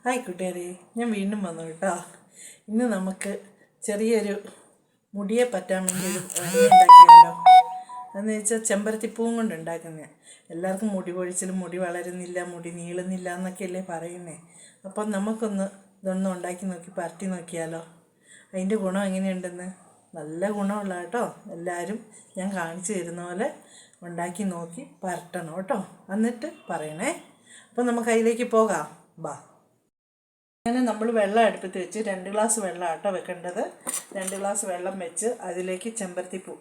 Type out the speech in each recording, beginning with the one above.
Hi കൂട്ടുകാരെ, ഞാൻ വീണ്ടും വന്നു കേട്ടോ. ഇന്ന് നമുക്ക് ചെറിയൊരു മുടിയെ പറ്റാൻ വേണ്ടി ഒരു എണ്ണ ഉണ്ടാക്കിയാലോ. എന്ന് വെച്ചാൽ ചെമ്പരത്തിപ്പൂവും കൊണ്ട് ഉണ്ടാക്കുന്നത്. എല്ലാവർക്കും മുടി പൊഴിച്ചിലും മുടി വളരുന്നില്ല, മുടി നീളുന്നില്ല എന്നൊക്കെയല്ലേ പറയുന്നത്. അപ്പം നമുക്കൊന്ന് ഇതൊന്നും ഉണ്ടാക്കി നോക്കി പരട്ടി നോക്കിയാലോ. അതിൻ്റെ ഗുണം എങ്ങനെയുണ്ടെന്ന് നല്ല ഗുണമുള്ള കേട്ടോ. എല്ലാവരും ഞാൻ കാണിച്ചു തരുന്ന പോലെ ഉണ്ടാക്കി നോക്കി പരട്ടണം കേട്ടോ. എന്നിട്ട് പറയണേ. അപ്പം നമുക്ക് അതിലേക്ക് പോകാം. ബാ. അങ്ങനെ നമ്മൾ വെള്ളം അടുപ്പത്ത് വെച്ച് 2 ഗ്ലാസ് വെള്ളം ആട്ടോ വെക്കേണ്ടത്. 2 ഗ്ലാസ് വെള്ളം വെച്ച് അതിലേക്ക് ചെമ്പരത്തിപ്പൂ,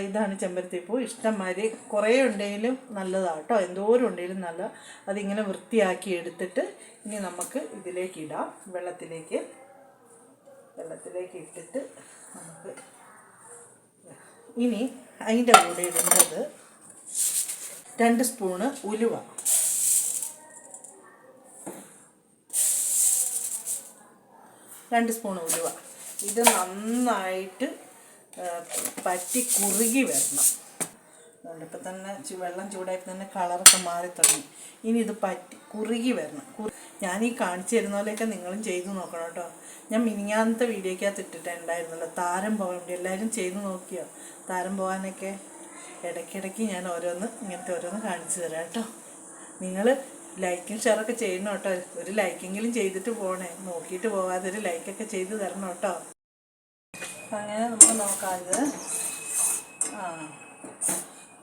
ഇതാണ് ചെമ്പരത്തിപ്പൂ. ഇഷ്ടംമാതിരി കുറേ ഉണ്ടെങ്കിലും നല്ലതാട്ടോ, എന്തോരം ഉണ്ടെങ്കിലും നല്ല. അതിങ്ങനെ വൃത്തിയാക്കി എടുത്തിട്ട് ഇനി നമുക്ക് ഇതിലേക്ക് ഇടാം. വെള്ളത്തിലേക്ക് ഇട്ടിട്ട് നമുക്ക് ഇനി അതിൻ്റെ കൂടെ ഇടുന്നത് 2 സ്പൂണ് ഉലുവ, 2 സ്പൂൺ ഉലുവ. ഇത് നന്നായിട്ട് പറ്റി കുറുകി വരണം. ഇപ്പം തന്നെ വെള്ളം ചൂടായപ്പോൾ തന്നെ കളറൊക്കെ മാറി തുടങ്ങി. ഇനി ഇത് പറ്റി കുറുകി വരണം. ഞാൻ ഈ കാണിച്ചു തരുന്ന പോലെയൊക്കെ നിങ്ങളും ചെയ്ത് നോക്കണം കേട്ടോ. ഞാൻ മിനിഞ്ഞാന്നത്തെ വീഡിയോക്കകത്ത് ഇട്ടിട്ടുണ്ടായിരുന്നല്ലോ, താരം പോകാൻ വേണ്ടി. എല്ലാവരും ചെയ്ത് നോക്കിയോ? താരം പോകാനൊക്കെ ഇടയ്ക്കിടയ്ക്ക് ഞാൻ ഇങ്ങനത്തെ ഓരോന്ന് കാണിച്ചു തരാം കേട്ടോ. നിങ്ങൾ ലൈക്കും ഷെയറൊക്കെ ചെയ്യണം കേട്ടോ. ഒരു ലൈക്കെങ്കിലും ചെയ്തിട്ട് പോകണേ, നോക്കിയിട്ട് പോകാതെ ഒരു ലൈക്കൊക്കെ ചെയ്ത് തരണം കേട്ടോ. അങ്ങനെ നമുക്ക് നോക്കാം. ഇത്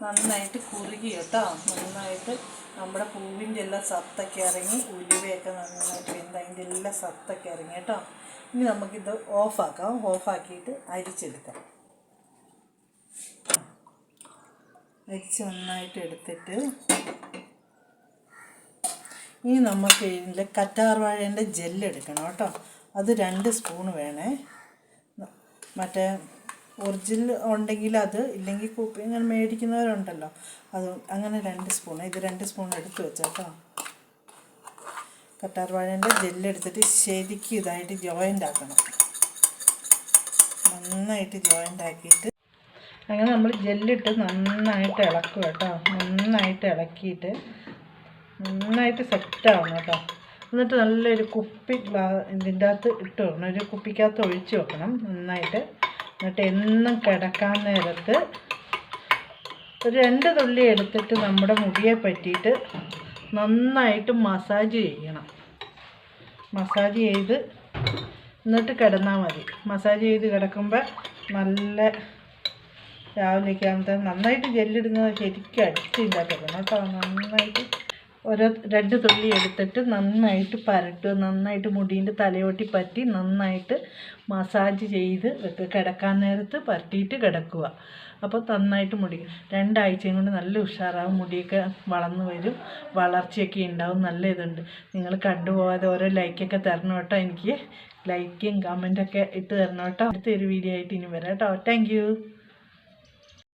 നന്നായിട്ട് കുറുകി കേട്ടോ. നന്നായിട്ട് നമ്മുടെ പൂവിൻ്റെ എല്ലാം സത്തൊക്കെ ഇറങ്ങി, ഉലുവയൊക്കെ നന്നായിട്ട് വെന്ത് അതിൻ്റെ എല്ലാം സത്തൊക്കെ ഇറങ്ങി കേട്ടോ. ഇനി നമുക്കിത് ഓഫാക്കാം. ഓഫാക്കിയിട്ട് അരിച്ചെടുക്കാം. അരിച്ച് നന്നായിട്ട് എടുത്തിട്ട് ഇനി നമുക്ക് ഇതിൽ കറ്റാർവാഴേൻ്റെ ജെല്ലെടുക്കണം കേട്ടോ. അത് 2 സ്പൂണ് വേണേ. മറ്റേ ഒറിജിനൽ ഉണ്ടെങ്കിൽ അത്, ഇല്ലെങ്കിൽ കുപ്പി ഇങ്ങനെ മേടിക്കുന്നവരുണ്ടല്ലോ, അത് അങ്ങനെ 2 സ്പൂൺ. ഇത് 2 സ്പൂൺ എടുത്ത് വെച്ചേട്ടോ. കറ്റാർവാഴേൻ്റെ ജെല്ലെടുത്തിട്ട് ശരിക്കും ഇതായിട്ട് ജോയിൻ്റ് ആക്കണം. നന്നായിട്ട് ജോയിൻ്റ് ആക്കിയിട്ട് അങ്ങനെ നമ്മൾ ജെല്ലിട്ട് നന്നായിട്ട് ഇളക്കും കേട്ടോ. നന്നായിട്ട് ഇളക്കിയിട്ട് നന്നായിട്ട് സെറ്റാവണം കേട്ടോ. എന്നിട്ട് നല്ലൊരു കുപ്പി ഇതിൻ്റെ അകത്ത് ഇട്ട് വെക്കണം. ഒരു കുപ്പിക്കകത്ത് ഒഴിച്ച് വെക്കണം നന്നായിട്ട്. എന്നിട്ട് എന്നും കിടക്കാൻ നേരത്ത് ഒരു 2 തുള്ളി എടുത്തിട്ട് നമ്മുടെ മുടിയെ പറ്റിയിട്ട് നന്നായിട്ട് മസാജ് ചെയ്യണം. മസാജ് ചെയ്ത് എന്നിട്ട് കിടന്നാൽ മതി. മസാജ് ചെയ്ത് കിടക്കുമ്പോൾ നല്ല രാവിലേക്ക് ആകുമ്പോൾ നന്നായിട്ട് ജെല്ലിടുന്നത് ശരിക്കും അടിച്ചില്ലാത്തതാണ് കേട്ടോ. നന്നായിട്ട് 2 തുള്ളി എടുത്തിട്ട് നന്നായിട്ട് പരട്ടുക. നന്നായിട്ട് മുടീൻ്റെ തലയോട്ടി പറ്റി നന്നായിട്ട് മസാജ് ചെയ്ത് കിടക്കാൻ നേരത്ത് പരട്ടിയിട്ട് കിടക്കുക. അപ്പോൾ നന്നായിട്ട് മുടി 2 ആഴ്ചയും കൊണ്ട് നല്ല ഉഷാറാവും. മുടിയൊക്കെ വളർന്നു വരും, വളർച്ചയൊക്കെ ഉണ്ടാവും. നല്ല ഇതുണ്ട്. നിങ്ങൾ കണ്ടുപോകാതെ ഓരോ ലൈക്കൊക്കെ തരണം കേട്ടോ. എനിക്ക് ലൈക്കും കമൻറ്റൊക്കെ ഇട്ട് തരണം കേട്ടോ. അടുത്തൊരു വീഡിയോ ആയിട്ട് ഇനി വരാം കേട്ടോ. Thank you.